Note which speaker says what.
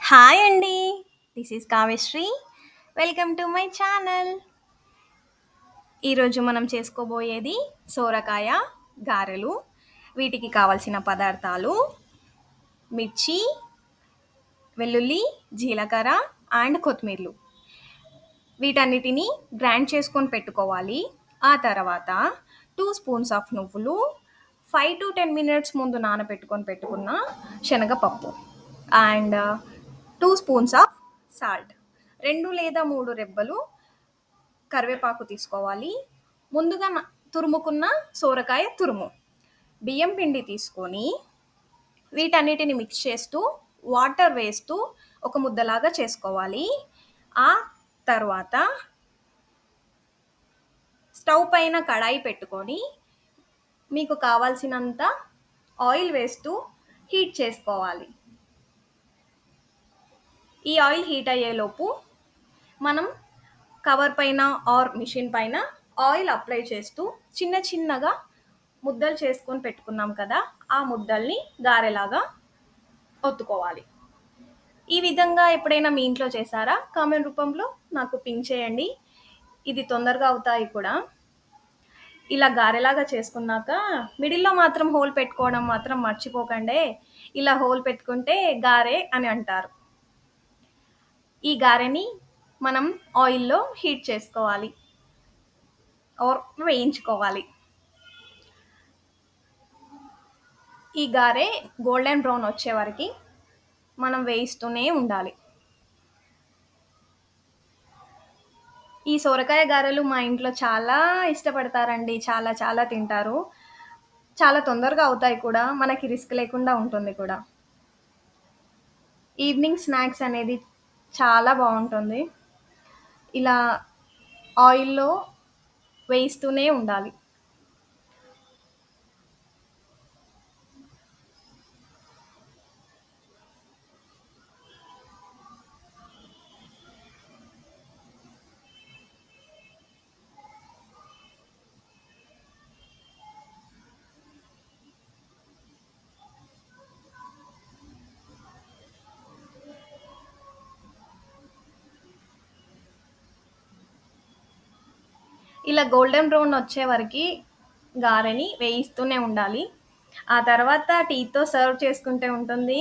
Speaker 1: Hi అండి. This is Kavyasri. Welcome to my channel. ఈరోజు మనం చేసుకోబోయేది సోరకాయ గారెలు. వీటికి కావలసిన పదార్థాలు మిర్చి, వెల్లుల్లి, జీలకర్ర అండ్ కొత్తిమీరలు. వీటన్నిటిని గ్రైండ్ చేసుకొని పెట్టుకోవాలి. ఆ తర్వాత 2 స్పూన్స్ ఆఫ్ నువ్వులు, 5 to 10 మినిట్స్ ముందు పెట్టుకున్న శనగపప్పు అండ్ 2 స్పూన్స్ ఆఫ్ సాల్ట్, 2 లేదా 3 రెబ్బలు కరివేపాకు తీసుకోవాలి. ముందుగా తురుముకున్న సోరకాయ తురుము, బియ్యం పిండి తీసుకొని వీటన్నిటిని మిక్స్ చేస్తూ వాటర్ వేస్తూ ఒక ముద్దలాగా చేసుకోవాలి. ఆ తర్వాత స్టవ్ పైన కడాయి పెట్టుకొని మీకు కావాల్సినంత ఆయిల్ వేస్తూ హీట్ చేసుకోవాలి. ఈ ఆయిల్ హీట్ అయ్యేలోపు మనం కవర్ పైన ఆర్ మిషన్ పైన ఆయిల్ అప్లై చేస్తూ చిన్న చిన్నగా ముద్దలు చేసుకొని పెట్టుకున్నాం కదా, ఆ ముద్దల్ని గారెలాగా ఒత్తుకోవాలి. ఈ విధంగా ఎప్పుడైనా మీ ఇంట్లో చేశారా? కామెంట్ రూపంలో నాకు పింక్ చేయండి. ఇది తొందరగా అవుతాయి కూడా. ఇలా గారెలాగా చేసుకున్నాక మిడిల్లో మాత్రం హోల్ పెట్టుకోవడం మాత్రం మర్చిపోకండి. ఇలా హోల్ పెట్టుకుంటే గారె అని అంటారు. ఈ గారెని మనం ఆయిల్లో హీట్ చేసుకోవాలి ఆర్ వేయించుకోవాలి. ఈ గారె గోల్డెన్ బ్రౌన్ వచ్చే వరకు మనం వేయిస్తూనే ఉండాలి. ఈ సొరకాయ గారెలు మా ఇంట్లో చాలా ఇష్టపడతారండి. చాలా చాలా తింటారు. చాలా తొందరగా అవుతాయి కూడా, మనకి రిస్క్ లేకుండా ఉంటుంది కూడా. ఈవినింగ్ స్నాక్స్ అనేది చాలా బాగుంటుంది. ఇలా ఆయిల్లో వేయిస్తూనే ఉండాలి. ఇలా గోల్డెన్ బ్రౌన్ వచ్చే వరకు గారెని వేయిస్తూనే ఉండాలి. ఆ తర్వాత టీతో సర్వ్ చేసుకుంటే ఉంటుంది